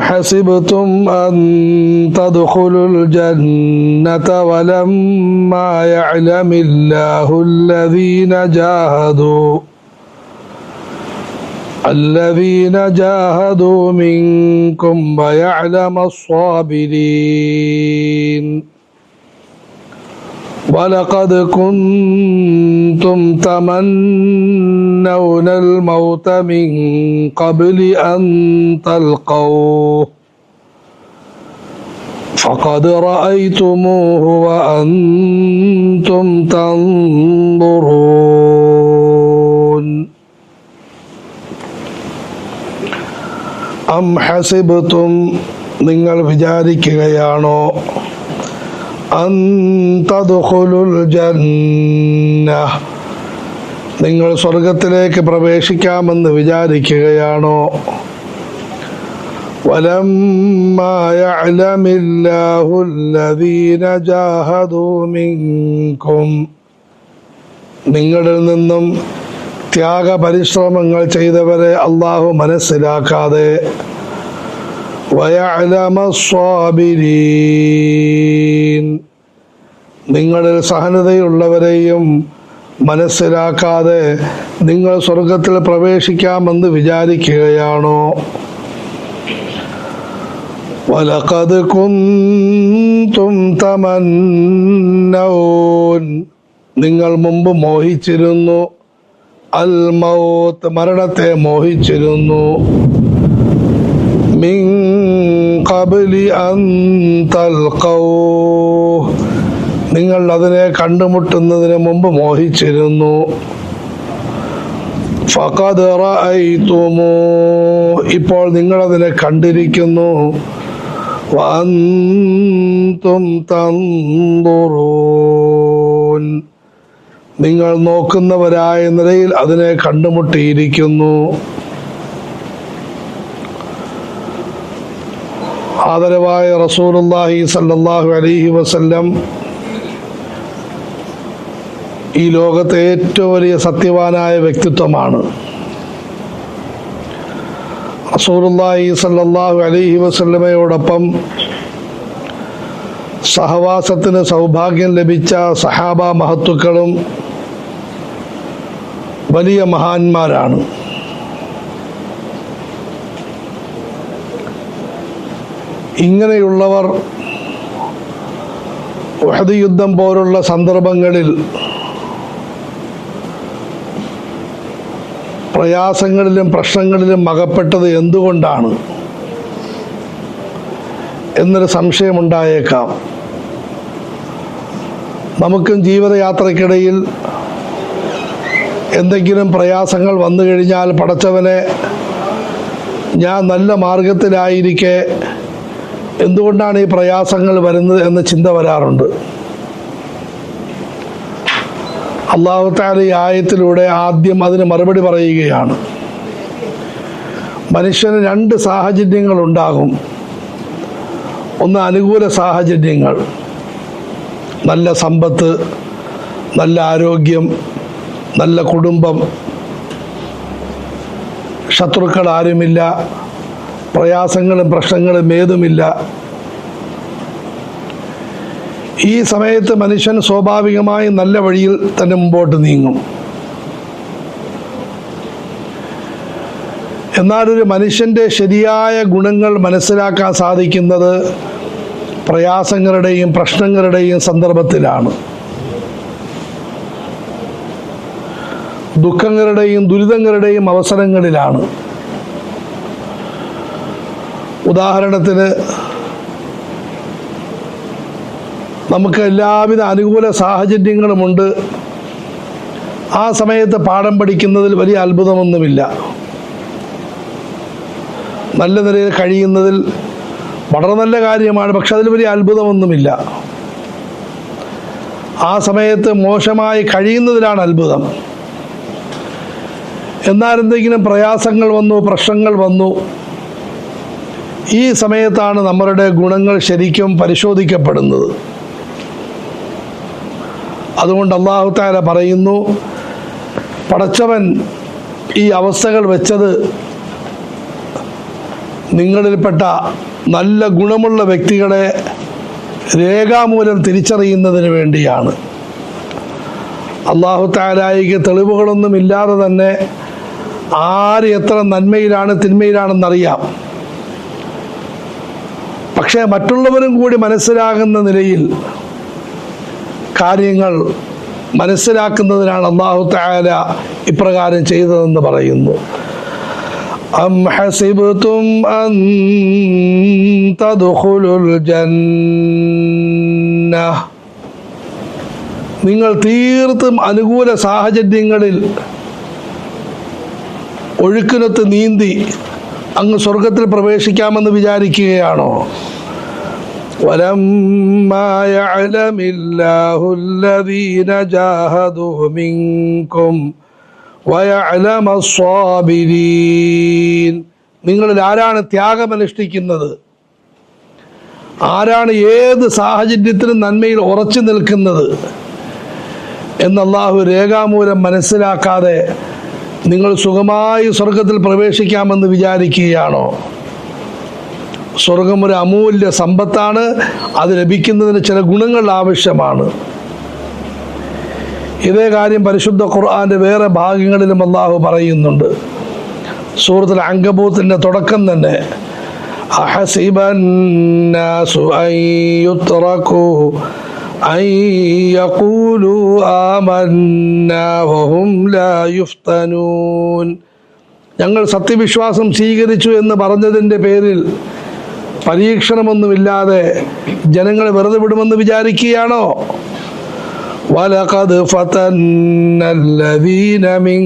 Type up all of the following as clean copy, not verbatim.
حسبتم أن تدخلوا الجنة ولما يعلم الله الذين جاهدوا منكم ويعلم الصابرين ولقد كنتم تمنون الموت من قبل أن تلقوه فقد رأيتموه وأنتم تنظرون أم حسبتم നിങ്ങൾ വിചാരിക്കുകയാണോ അൻ തദ്ഖുലുൽ ജന്ന നിങ്ങൾ സ്വർഗത്തിലേക്ക് പ്രവേശിക്കാമെന്ന് വിചാരിക്കുകയാണോ വലമ്മാ യഅലമില്ലാഹു അല്ലദീന ജാഹദൂ മിൻകും നിങ്ങളിൽ നിന്നും ത്യാഗപരിശ്രമങ്ങൾ ചെയ്തവരെ അല്ലാഹു മനസ്സിലാക്കാതെ വയഅലമ സ്വാബിരീൻ നിങ്ങളിൽ സഹനതയുള്ളവരെയും മനസ്സിലാക്കാതെ നിങ്ങൾ സ്വർഗത്തിൽ പ്രവേശിക്കാമെന്ന് വിചാരിക്കുകയാണോ വലഖദ് കുന്തും തമന്നൗൻ നിങ്ങൾ മുമ്പ് മോഹിച്ചിരുന്നു അൽ മൗത്ത് മരണത്തെ മോഹിച്ചിരുന്നു മിൻ ഖബ്ലി അൻ തൽഖൗ നിങ്ങൾ അതിനെ കണ്ടുമുട്ടുന്നതിന് മുമ്പ് മോഹിച്ചിരുന്നു ഫഖദ് റഅയ്തുമൂ ഇപ്പോൾ നിങ്ങൾ അതിനെ കണ്ടിരിക്കുന്നു വഅൻതും തൻദുറൂൻ നിങ്ങൾ നോക്കുന്നവരായ നിലയിൽ അതിനെ കണ്ടുമുട്ടിയിരിക്കുന്നു ആദരവായ റസൂലുള്ളാഹി സ്വല്ലല്ലാഹു അലൈഹി വസല്ലം ഈ ലോകത്തെ ഏറ്റവും വലിയ സത്യവാനായ വ്യക്തിത്വമാണ്. റസൂലുള്ളാഹി സ്വല്ലല്ലാഹു അലൈഹി വസല്ലമയോടൊപ്പം സഹവാസത്തിന് സൗഭാഗ്യം ലഭിച്ച സഹാബ മഹത്തുക്കളും വലിയ മഹാന്മാരാണ്. ഇങ്ങനെയുള്ളവർ ഉഹദ് യുദ്ധം പോലുള്ള സന്ദർഭങ്ങളിൽ പ്രയാസങ്ങളിലും പ്രശ്നങ്ങളിലും അകപ്പെട്ടത് എന്തുകൊണ്ടാണ് എന്നൊരു സംശയമുണ്ടായേക്കാം. നമുക്കും ജീവിതയാത്രയ്ക്കിടയിൽ എന്തെങ്കിലും പ്രയാസങ്ങൾ വന്നു കഴിഞ്ഞാൽ പടച്ചവനെ ഞാൻ നല്ല മാർഗത്തിലായിരിക്കെ എന്തുകൊണ്ടാണ് ഈ പ്രയാസങ്ങൾ വരുന്നത് എന്ന ചിന്ത വരാറുണ്ട്. അല്ലാഹു തആല ഈ ആയത്തിലൂടെ ആദ്യം അതിന് മറുപടി പറയുകയാണ്. മനുഷ്യന് രണ്ട് സാഹചര്യങ്ങൾ ഉണ്ടാകും. ഒന്ന് അനുകൂല സാഹചര്യങ്ങൾ, നല്ല സമ്പത്ത്, നല്ല ആരോഗ്യം, നല്ല കുടുംബം, ശത്രുക്കൾ ആരുമില്ല, പ്രയാസങ്ങളും പ്രശ്നങ്ങളും ഏതുമില്ല. ഈ സമയത്ത് മനുഷ്യൻ സ്വാഭാവികമായി നല്ല വഴിയിൽ തന്നെ മുമ്പോട്ട് നീങ്ങും. എന്നാൽ ഒരു മനുഷ്യൻ്റെ ശരിയായ ഗുണങ്ങൾ മനസ്സിലാക്കാൻ സാധിക്കുന്നത് പ്രയാസങ്ങളുടെയും പ്രശ്നങ്ങളുടെയും സന്ദർഭത്തിലാണ്. ദുഃഖങ്ങളുടെയും ദുരിതങ്ങളുടെയും അവസരങ്ങളിലാണ്. ഉദാഹരണത്തിന് നമുക്ക് എല്ലാവിധ അനുകൂല സാഹചര്യങ്ങളുമുണ്ട്. ആ സമയത്ത് പാഠം പഠിക്കുന്നതിൽ വലിയ അത്ഭുതമൊന്നുമില്ല. നല്ല നിലയിൽ കഴിയുന്നതിൽ വളരെ നല്ല കാര്യമാണ്. പക്ഷെ അതിൽ വലിയ അത്ഭുതമൊന്നുമില്ല. ആ സമയത്ത് മോശമായി കഴിയുന്നതിലാണ് അത്ഭുതം. എന്നാൽ എന്തെങ്കിലും പ്രയാസങ്ങൾ വന്നു, പ്രശ്നങ്ങൾ വന്നു, ഈ സമയത്താണ് നമ്മളുടെ ഗുണങ്ങൾ ശരിക്കും പരിശോധിക്കപ്പെടുന്നത്. അതുകൊണ്ട് അല്ലാഹു തആല പറയുന്നു, പടച്ചവൻ ഈ അവസ്ഥകൾ വെച്ചത് നിങ്ങളിൽപ്പെട്ട നല്ല ഗുണമുള്ള വ്യക്തികളെ രേഖാമൂലം തിരിച്ചറിയുന്നതിന് വേണ്ടിയാണ്. അല്ലാഹു തആലയ്ക്ക് തെളിവുകളൊന്നും ഇല്ലാതെ തന്നെ ആര് എത്ര നന്മയിലാണ് തിന്മയിലാണെന്നറിയാം. പക്ഷേ മറ്റുള്ളവരും കൂടി മനസ്സിലാകുന്ന നിലയിൽ കാര്യങ്ങൾ മനസ്സിലാക്കുന്നതിനാണ് അല്ലാഹു തആല ഇപ്രകാരം ചെയ്തതെന്ന് പറയുന്നു. അം ഹസിബ്തും അൻ തദ്ഖുലുൽ ജന്നഹ്, നിങ്ങൾ തീർത്തും അനുകൂല സാഹചര്യങ്ങളിൽ ഒഴുക്കിനൊത്ത് നീന്തി അങ്ങ് സ്വർഗത്തിൽ പ്രവേശിക്കാമെന്ന് വിചാരിക്കുകയാണോ? വലമ്മാ യഅലമില്ലാഹു അല്ലദീന ജാഹദൂ മിൻകും വയഅലമസ് സ്വാബിരീൻ, നിങ്ങളിൽ ആരാണ് ത്യാഗമനുഷ്ഠിക്കുന്നത്, ആരാണ് ഏത് സാഹചര്യത്തിലും നന്മയിൽ ഉറച്ചു നിൽക്കുന്നത് എന്ന് അല്ലാഹു രേഖാമൂലം മനസ്സിലാക്കാതെ നിങ്ങൾ സുഖമായി സ്വർഗത്തിൽ പ്രവേശിക്കാമെന്ന് വിചാരിക്കുകയാണോ? സ്വർഗം ഒരു അമൂല്യ സമ്പത്താണ്. അത് ലഭിക്കുന്നതിന് ചില ഗുണങ്ങൾ ആവശ്യമാണ്. ഇതേ കാര്യം പരിശുദ്ധ ഖുർആന്റെ വേറെ ഭാഗങ്ങളിലും അല്ലാഹു പറയുന്നുണ്ട്. സൂറത്തുൽ അൻകബൂത്തിന്റെ തുടക്കം തന്നെ അഹസിബന്നാസു അൻ യുത്റകൂ അൻ യഖൂലൂ ആമന്നാ വഹും ലാ യുഫ്തനൂൻ, ഞങ്ങൾ സത്യവിശ്വാസം സ്വീകരിച്ചു എന്ന് പറഞ്ഞതിൻ്റെ പേരിൽ പരീക്ഷണമൊന്നുമില്ലാതെ ജനങ്ങളെ വെറുതെ വിടുമെന്ന് വിചാരിക്കുകയാണോ? വലഖദ് ഫതന്നല്ലദീന മിൻ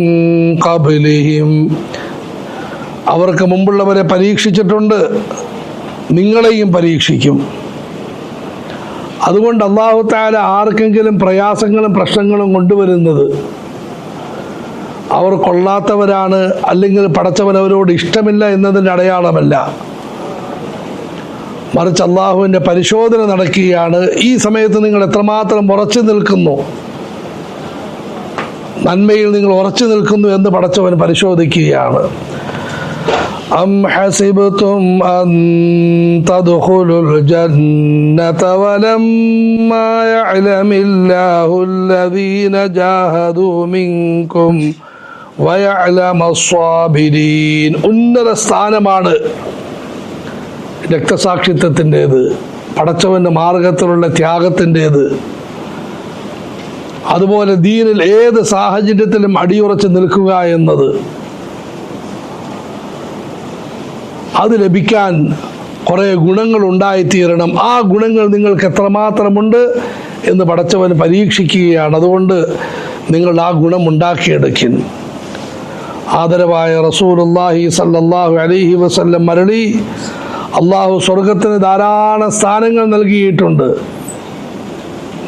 ഖബ്ലിഹിം, അവർക്ക് മുമ്പുള്ളവരെ പരീക്ഷിച്ചിട്ടുണ്ട്, നിങ്ങളെയും പരീക്ഷിക്കും. അതുകൊണ്ട് അല്ലാഹു തആല ആർക്കെങ്കിലും പ്രയാസങ്ങളും പ്രശ്നങ്ങളും കൊണ്ടുവരുന്നത് അവർ കൊള്ളാത്തവരാണ്, അല്ലെങ്കിൽ പടച്ചവൻ അവരോട് ഇഷ്ടമില്ല എന്നതിൻ്റെ അടയാളമല്ല. മറിച്ച് അള്ളാഹുവിൻ്റെ പരിശോധന നടക്കുകയാണ്. ഈ സമയത്ത് നിങ്ങൾ എത്രമാത്രം ഉറച്ചു നിൽക്കുന്നു, നന്മയിൽ നിങ്ങൾ ഉറച്ചു നിൽക്കുന്നു എന്ന് പടച്ചവൻ പരിശോധിക്കുകയാണ്. അം ഹസിബ്തും അൻ തദ്ഖുലുൽ ജന്നത വലമ്മാ യഅലമില്ലാഹു അല്ലദീന ജാഹദൂ മിൻകും വയഅലമസ് സ്വാബിരീൻ, ഉന്നത സ്ഥാനമാണ് രക്തസാക്ഷിത്വത്തിൻ്റേത്, പടച്ചവൻ്റെ മാർഗത്തിലുള്ള ത്യാഗത്തിൻ്റേത്. അതുപോലെ ദീനിൽ ഏത് സാഹചര്യത്തിലും അടിയുറച്ച് നിൽക്കുക എന്നത്, അത് ലഭിക്കാൻ കുറേ ഗുണങ്ങൾ ഉണ്ടായിത്തീരണം. ആ ഗുണങ്ങൾ നിങ്ങൾക്ക് എത്രമാത്രമുണ്ട് എന്ന് പടച്ചവൻ പരീക്ഷിക്കുകയാണ്. അതുകൊണ്ട് നിങ്ങൾ ആ ഗുണം ഉണ്ടാക്കിയെടുക്കും. ആദരവായ റസൂലുള്ളാഹി സ്വല്ലല്ലാഹു അലൈഹി വസല്ലം മരളി, അള്ളാഹു സ്വർഗത്തിന് ധാരാളം സ്ഥാനങ്ങൾ നൽകിയിട്ടുണ്ട്.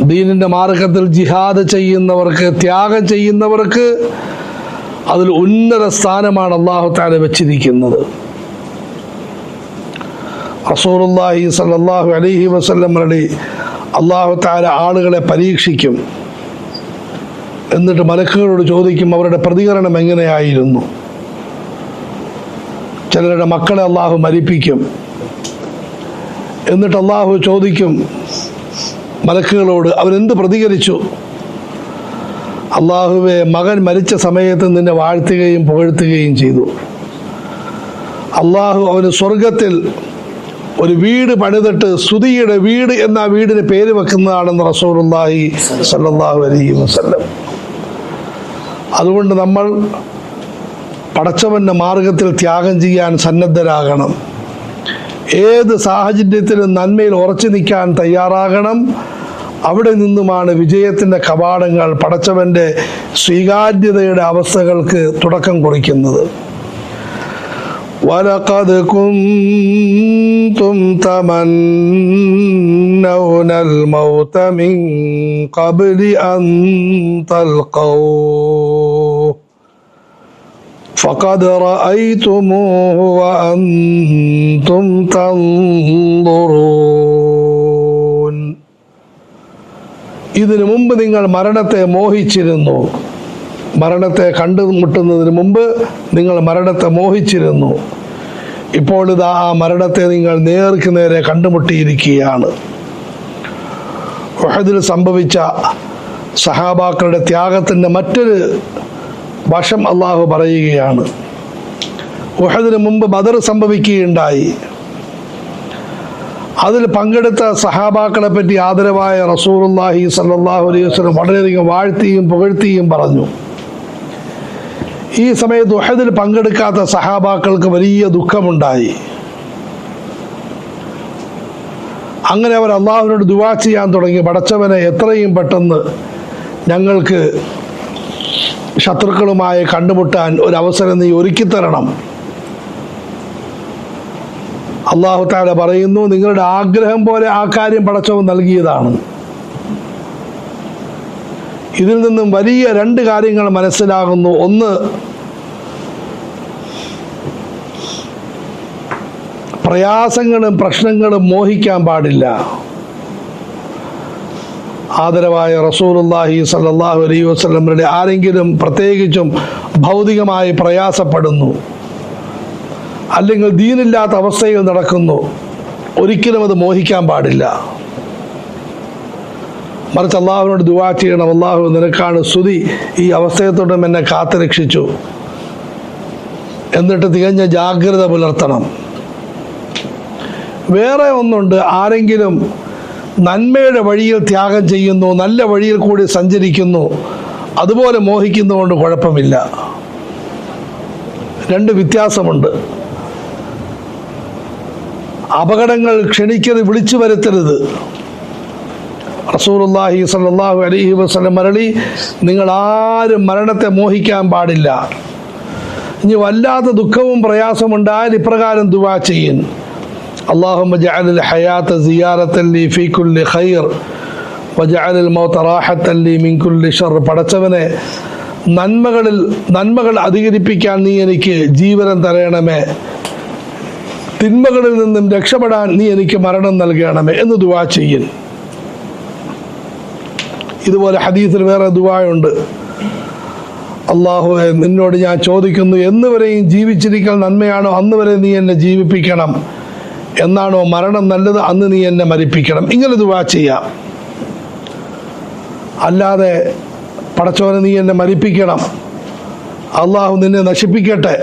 ദീനിൻ്റെ മാർഗത്തിൽ ജിഹാദ് ചെയ്യുന്നവർക്ക്, ത്യാഗം ചെയ്യുന്നവർക്ക് അതിൽ ഉന്നത സ്ഥാനമാണ് അല്ലാഹു തആല വെച്ചിരിക്കുന്നത്. റസൂലുള്ളാഹി സ്വല്ലല്ലാഹു അലൈഹി വസല്ലം മരളി, അല്ലാഹു തആല ആളുകളെ പരീക്ഷിക്കും. എന്നിട്ട് മലക്കുകളോട് ചോദിക്കും അവരുടെ പ്രതികരണം എങ്ങനെയായിരുന്നു. ചിലരുടെ മക്കളെ അള്ളാഹു മരിപ്പിക്കും. എന്നിട്ട് അള്ളാഹു ചോദിക്കും മലക്കുകളോട് അവരെന്ത് പ്രതികരിച്ചു. അള്ളാഹുവെ, മകൻ മരിച്ച സമയത്ത് നിന്നെ വാഴ്ത്തുകയും പുകഴ്ത്തുകയും ചെയ്തു. അള്ളാഹു അവന് സ്വർഗത്തിൽ ഒരു വീട് പണിതിട്ട് സ്തുതിയുടെ വീട് എന്ന വീടിന് പേര് വെക്കുന്നതാണെന്ന് റസൂലുള്ളാഹി സ്വല്ലല്ലാഹു അലൈഹി വസല്ലം. അതുകൊണ്ട് നമ്മൾ പടച്ചവൻ്റെ മാർഗത്തിൽ ത്യാഗം ചെയ്യാൻ സന്നദ്ധരാകണം. ഏത് സാഹചര്യത്തിലും നന്മയിൽ ഉറച്ചു നിൽക്കാൻ തയ്യാറാകണം. അവിടെ നിന്നുമാണ് വിജയത്തിൻ്റെ കവാടങ്ങൾ, പടച്ചവൻ്റെ സ്വീകാര്യതയുടെ അവസ്ഥകൾക്ക് തുടക്കം കുറിക്കുന്നത്. വലഖദ് കുൻതും തമന്നൗനൽ മൗത മിൻ ഖബ്ലി അൻ തൽഖൗഹു ഫഖദ് റഅയ്തുമൂഹു വഅൻതും തൻദുറൂൻ, ഇതിനു മുമ്പ് നിങ്ങൾ മരണത്തെ മോഹിച്ചിരുന്നു. മരണത്തെ കണ്ടുമുട്ടുന്നതിന് മുമ്പ് നിങ്ങൾ മരണത്തെ മോഹിച്ചിരുന്നു. ഇപ്പോൾ ഇതാ ആ മരണത്തെ നിങ്ങൾ നേർക്ക് നേരെ കണ്ടുമുട്ടിയിരിക്കുകയാണ്. ഉഹദിൽ സംഭവിച്ച സഹാബാക്കളുടെ ത്യാഗത്തിൻ്റെ മറ്റൊരു വശം അള്ളാഹു പറയുകയാണ്. ഉഹദിന് മുമ്പ് ബദർ സംഭവിക്കുകയുണ്ടായി. അതിൽ പങ്കെടുത്ത സഹാബാക്കളെ പറ്റി ആദരവായ റസൂലുള്ളാഹി സ്വല്ലല്ലാഹു അലൈഹി വസല്ലം വളരെയധികം വാഴ്ത്തിയും പുകഴ്ത്തിയും പറഞ്ഞു. ഈ സമയത്ത് ഉഹദിൽ പങ്കെടുക്കാത്ത സഹാബാക്കൾക്ക് വലിയ ദുഃഖമുണ്ടായി. അങ്ങനെ അവർ അള്ളാഹുവിനോട് ദുആ ചെയ്യാൻ തുടങ്ങി. പടച്ചവനെ, എത്രയും പെട്ടെന്ന് ഞങ്ങൾക്ക് ശത്രുക്കളുമായി കണ്ടുമുട്ടാൻ ഒരവസരം നീ ഒരുക്കിത്തരണം. അള്ളാഹു തആല പറയുന്നു, നിങ്ങളുടെ ആഗ്രഹം പോലെ ആ കാര്യം പടച്ചവൻ നൽകിയതാണ്. ഇതിൽ നിന്നും വലിയ രണ്ട് കാര്യങ്ങൾ മനസ്സിലാകുന്നു. ഒന്ന്, പ്രയാസങ്ങളും പ്രശ്നങ്ങളും മോഹിക്കാൻ പാടില്ല. ആദരവായ റസൂലുള്ളാഹി സ്വല്ലല്ലാഹു അലൈഹി വസല്ലമയുടെ ആരെങ്കിലും പ്രത്യേകിച്ചും ഭൗതികമായി പ്രയാസപ്പെടുന്നു, അല്ലെങ്കിൽ ദീനില്ലാത്ത അവസ്ഥയിൽ നടക്കുന്നു, ഒരിക്കലും അത് മോഹിക്കാൻ പാടില്ല. മറിച്ച് അള്ളാഹുവിനോട് ദുആ ചെയ്യണം. അള്ളാഹു, നിനക്കാണ് സ്തുതി, ഈ അവസ്ഥയത്തോടും എന്നെ കാത്തുരക്ഷിച്ചു. എന്നിട്ട് തികഞ്ഞ ജാഗ്രത പുലർത്തണം. വേറെ ഒന്നുണ്ട്, ആരെങ്കിലും നന്മയുടെ വഴിയിൽ ത്യാഗം ചെയ്യുന്നു, നല്ല വഴിയിൽ കൂടി സഞ്ചരിക്കുന്നു, അതുപോലെ മോഹിക്കുന്നതുകൊണ്ട് കുഴപ്പമില്ല. രണ്ട് വ്യത്യാസമുണ്ട്. അപകടങ്ങൾ ക്ഷണിക്കരുത്, വിളിച്ചു വരുത്തരുത്. റസൂലുള്ളാഹി സ്വല്ലല്ലാഹു അലൈഹി വസല്ലം അരുളി, നിങ്ങൾ ആരും മരണത്തെ മോഹിക്കാൻ പാടില്ല. ഇനി വല്ലാത്ത ദുഃഖവും പ്രയാസവും ഉണ്ടായാൽ ഇപ്രകാരം ദുആ ചെയ്യും: അല്ലാഹുമ്മ ജഅലിൽ ഹയാത സിയാറത്തൻ ലി ഫീ കുല്ലി ഖൈർ വജഅലിൽ മൗത റാഹത്തൻ ലി മിൻ കുല്ലി ശർ. പടച്ചവനെ, നന്മകൾ അധികരിപ്പിക്കാൻ നീ എനിക്ക് ജീവനം തരണമേ, തിന്മകളിൽ നിന്നും രക്ഷപ്പെടാൻ നീ എനിക്ക് മരണം നൽകണമേ എന്ന് ദുആ ചെയ്യും. ഇതുപോലെ ഹദീസിൽ വേറെ ദുആയുണ്ട്: അല്ലാഹുവേ, നിന്നോട് ഞാൻ ചോദിക്കുന്നു, എന്നുവരെയും ജീവിച്ചിരിക്കൽ നന്മയാണോ അന്ന് വരെ നീ എന്നെ ജീവിപ്പിക്കണം, എന്നാണോ മരണം നല്ലത് അന്ന് നീ എന്നെ മരിപ്പിക്കണം. ഇങ്ങനെ ദുആ ചെയ്യാം. അല്ലാതെ പടച്ചോനെ നീ എന്നെ മരിപ്പിക്കണം, അള്ളാഹു നിന്നെ നശിപ്പിക്കട്ടെ,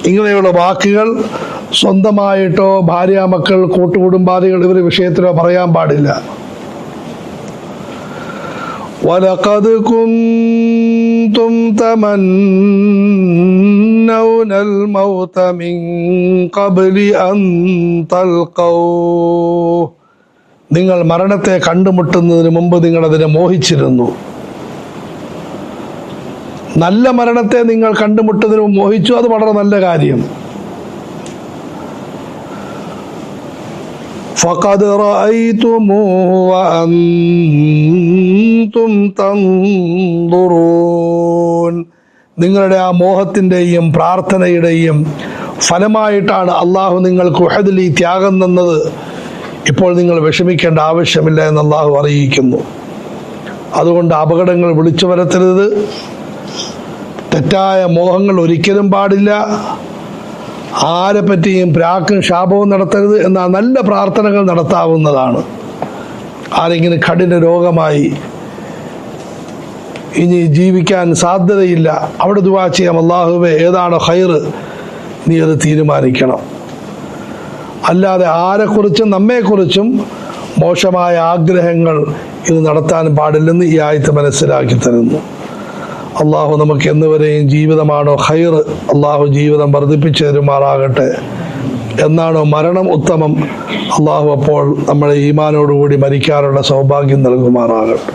ഇങ്ങനെയുള്ള വാക്കുകൾ സ്വന്തമായിട്ടോ ഭാര്യ, മക്കൾ, കൂട്ടുകുടുംബാദികൾ ഇവരുടെ വിഷയത്തിലോ പറയാൻ പാടില്ല. വലഖദ് കുൻതും തമന്നൗനൽ മൗത മിൻ ഖബ്ലി അൻ തൽഖൗ. നിങ്ങൾ മരണത്തെ കണ്ടുമുട്ടുന്നതിന് മുമ്പ് നിങ്ങൾ അതിനെ മോഹിച്ചിരുന്നു. നല്ല മരണത്തെ നിങ്ങൾ കണ്ടുമുട്ടുന്നതിന് മുമ്പ് മോഹിച്ചു, അത് വളരെ നല്ല കാര്യം. فقد رأيتموه وأنتم تنظرون. നിങ്ങളുടെ ആ മോഹത്തിൻ്റെയും പ്രാർത്ഥനയുടെയും ഫലമായിട്ടാണ് അള്ളാഹു നിങ്ങൾക്ക് ഉഹദിൽ ഈ ത്യാഗം തന്നത്. ഇപ്പോൾ നിങ്ങൾ വിഷമിക്കേണ്ട ആവശ്യമില്ല എന്ന് അള്ളാഹു അറിയിക്കുന്നു. അതുകൊണ്ട് അപകടങ്ങൾ വിളിച്ചു വരുത്തരുത്, തെറ്റായ മോഹങ്ങൾ ഒരിക്കലും പാടില്ല, ആരെ പറ്റിയും പ്രാക്കും ശാപവും നടത്തരുത്. എന്നാൽ നല്ല പ്രാർത്ഥനകൾ നടത്താവുന്നതാണ്. ആരെങ്കിലും കഠിന രോഗമായി ഇനി ജീവിക്കാൻ സാധ്യതയില്ല, അവിടെ ദുആ ചെയ്യാം: അല്ലാഹുവേ, ഏതാണോ ഖൈറ് നീ അത് തീരുമാനിക്കണം. അല്ലാതെ ആരെക്കുറിച്ചും നമ്മെക്കുറിച്ചും മോശമായ ആഗ്രഹങ്ങൾ ഇത് നടത്താൻ പാടില്ലെന്ന് ഈ ആയത്ത് മനസ്സിലാക്കി തരുന്നു. അള്ളാഹു നമുക്ക് എന്നുവരെയും ജീവിതമാണോ ഖൈറ്, അള്ളാഹു ജീവിതം വർദ്ധിപ്പിച്ചു തരുമാറാകട്ടെ. എന്നാണോ മരണം ഉത്തമം, അള്ളാഹു അപ്പോൾ നമ്മളെ ഈമാനോടുകൂടി മരിക്കാനുള്ള സൗഭാഗ്യം നൽകുമാറാകട്ടെ.